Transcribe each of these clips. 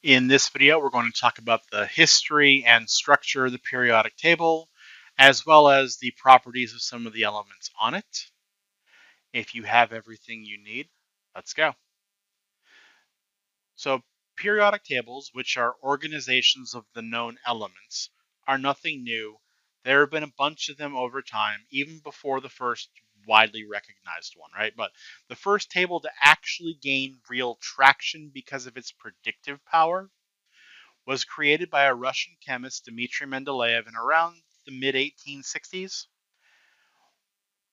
In this video, we're going to talk about the history and structure of the periodic table, as well as the properties of some of the elements on it. If you have everything you need, let's go. So, periodic tables, which are organizations of the known elements, are nothing new. There have been a bunch of them over time, even before the first widely recognized one, right? But the first table to actually gain real traction because of its predictive power was created by a Russian chemist, Dmitry Mendeleev, in around the mid 1860s.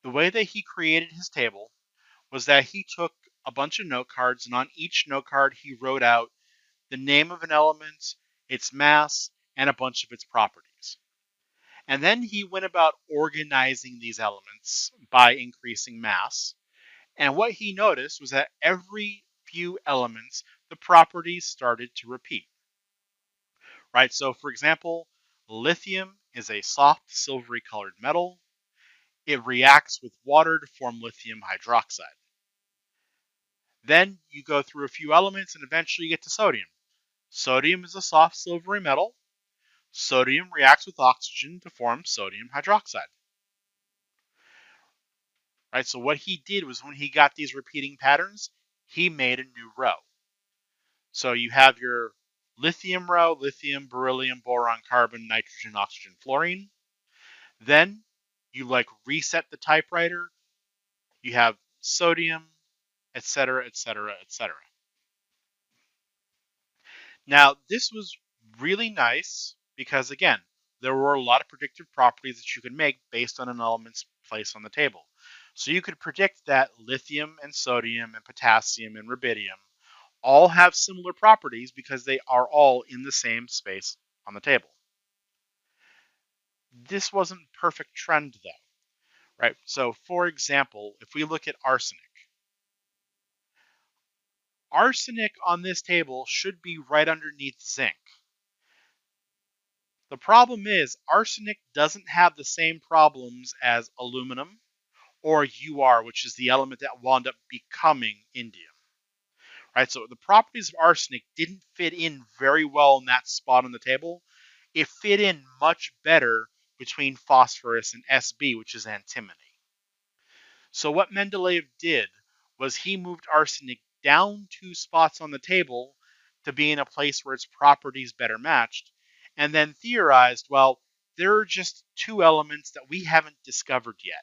The way that he created his table was that he took a bunch of note cards, and on each note card, he wrote out the name of an element, its mass, and a bunch of its properties. And then he went about organizing these elements by increasing mass. And what he noticed was that every few elements, the properties started to repeat. Right? So, for example, lithium is a soft silvery colored metal. It reacts with water to form lithium hydroxide. Then you go through a few elements and eventually you get to sodium. Sodium is a soft silvery metal. Sodium reacts with oxygen to form sodium hydroxide. Right? So what he did was when he got these repeating patterns, he made a new row. So you have your lithium row, lithium, beryllium, boron, carbon, nitrogen, oxygen, fluorine. Then you reset the typewriter, you have sodium, etc., etc., etc. Now, this was really nice because, again, there were a lot of predictive properties that you could make based on an element's place on the table. So you could predict that lithium and sodium and potassium and rubidium all have similar properties because they are all in the same space on the table. This wasn't perfect trend though, right? So for example, if we look at arsenic on this table should be right underneath zinc. The problem is arsenic doesn't have the same problems as aluminum or UR, which is the element that wound up becoming indium. Right? So the properties of arsenic didn't fit in very well in that spot on the table. It fit in much better between phosphorus and Sb, which is antimony. So what Mendeleev did was he moved arsenic down 2 spots on the table to be in a place where its properties better matched, and then theorized, well, there are just 2 elements that we haven't discovered yet.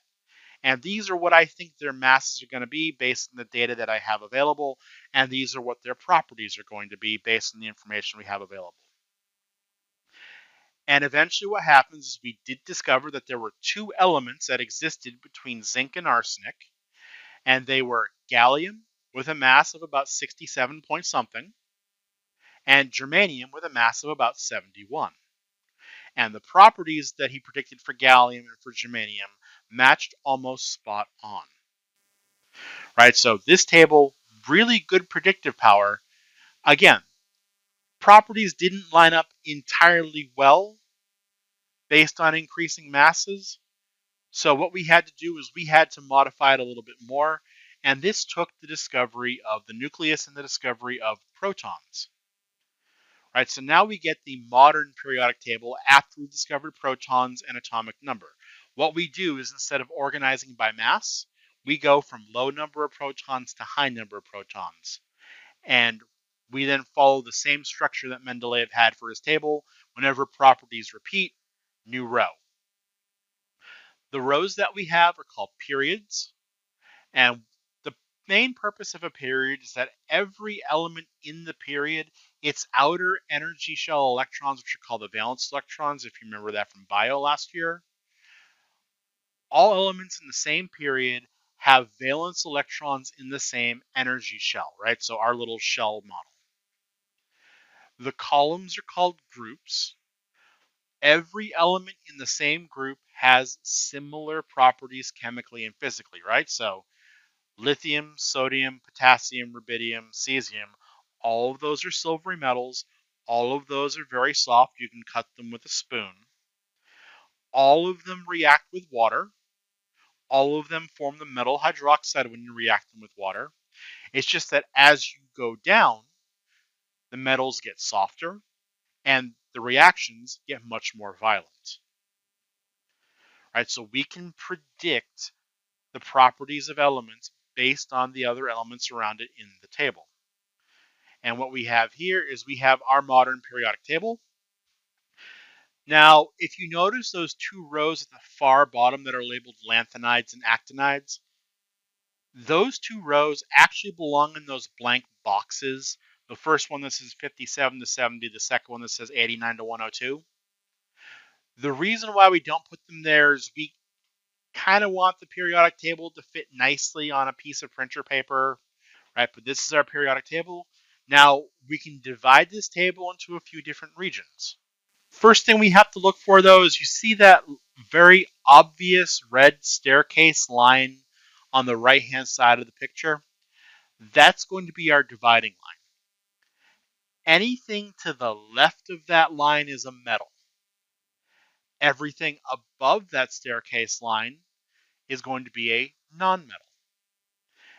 And these are what I think their masses are going to be based on the data that I have available, and these are what their properties are going to be based on the information we have available. And eventually what happens is we did discover that there were 2 elements that existed between zinc and arsenic, and they were gallium with a mass of about 67 point something, and germanium with a mass of about 71. And the properties that he predicted for gallium and for germanium matched almost spot on. Right, so this table, really good predictive power. Again, properties didn't line up entirely well based on increasing masses. So what we had to do is we had to modify it a little bit more, and this took the discovery of the nucleus and the discovery of protons. Right, so now we get the modern periodic table after we discovered protons and atomic number. What we do is instead of organizing by mass, we go from low number of protons to high number of protons. And we then follow the same structure that Mendeleev had for his table. Whenever properties repeat, new row. The rows that we have are called periods. And the main purpose of a period is that every element in the period, its outer energy shell electrons, which are called the valence electrons, if you remember that from bio last year, all elements in the same period have valence electrons in the same energy shell, right? So our little shell model. The columns are called groups. Every element in the same group has similar properties chemically and physically, right? So lithium, sodium, potassium, rubidium, cesium, all of those are silvery metals. All of those are very soft. You can cut them with a spoon. All of them react with water. All of them form the metal hydroxide when you react them with water. It's just that as you go down, the metals get softer, and the reactions get much more violent. Right? So we can predict the properties of elements based on the other elements around it in the table. And what we have here is we have our modern periodic table. Now, if you notice those two rows at the far bottom that are labeled lanthanides and actinides, those two rows actually belong in those blank boxes. The first one that says 57 to 70, the second one that says 89 to 102. The reason why we don't put them there is we kind of want the periodic table to fit nicely on a piece of printer paper, right? But this is our periodic table. Now, we can divide this table into a few different regions. First thing we have to look for, though, is you see that very obvious red staircase line on the right-hand side of the picture. That's going to be our dividing line. Anything to the left of that line is a metal. Everything above that staircase line is going to be a nonmetal.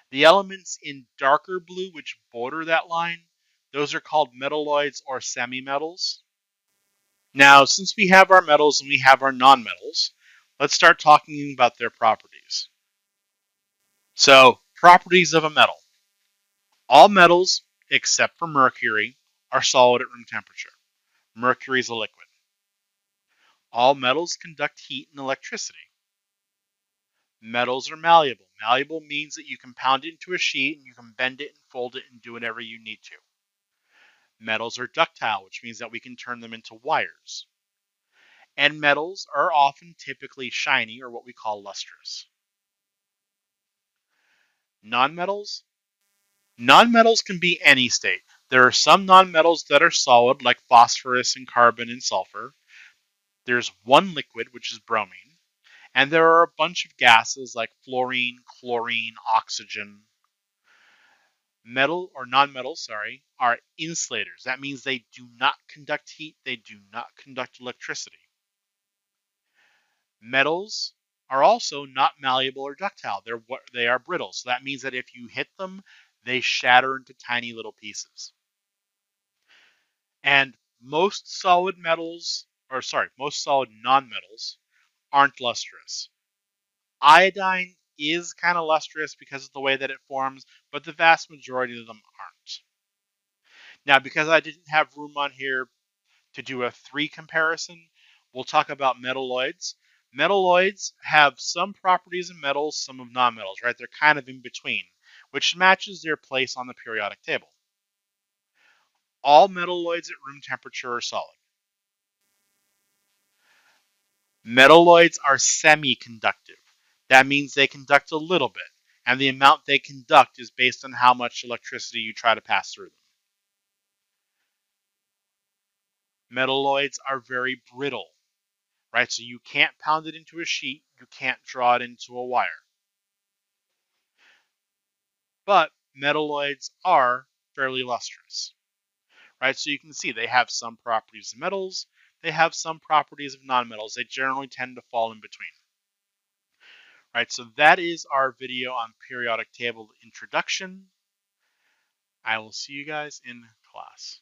The elements in darker blue, which border that line, those are called metalloids or semimetals. Now, since we have our metals and we have our nonmetals, let's start talking about their properties. So, properties of a metal. All metals, except for mercury, are solid at room temperature. Mercury is a liquid. All metals conduct heat and electricity. Metals are malleable. Malleable means that you can pound it into a sheet and you can bend it and fold it and do whatever you need to. Metals are ductile, which means that we can turn them into wires. And metals are often typically shiny or what we call lustrous. Nonmetals? Nonmetals can be any state. There are some nonmetals that are solid, like phosphorus and carbon and sulfur. There's one liquid, which is bromine. And there are a bunch of gases like fluorine, chlorine, oxygen. Metal or nonmetals, are insulators. That means they do not conduct heat, they do not conduct electricity. Metals are also not malleable or ductile. They are brittle. So that means that if you hit them, they shatter into tiny little pieces. And most solid nonmetals aren't lustrous. Iodine is kind of lustrous because of the way that it forms, but the vast majority of them aren't. Now, because I didn't have room on here to do a 3 comparison, we'll talk about metalloids. Metalloids have some properties of metals, some of nonmetals, right? They're kind of in between, which matches their place on the periodic table. All metalloids at room temperature are solid. Metalloids are semiconductive. That means they conduct a little bit, and the amount they conduct is based on how much electricity you try to pass through them. Metalloids are very brittle, right? So you can't pound it into a sheet, you can't draw it into a wire. But metalloids are fairly lustrous, right? So you can see they have some properties of metals, they have some properties of nonmetals. They generally tend to fall in between. Right, so that is our video on periodic table introduction. I will see you guys in class.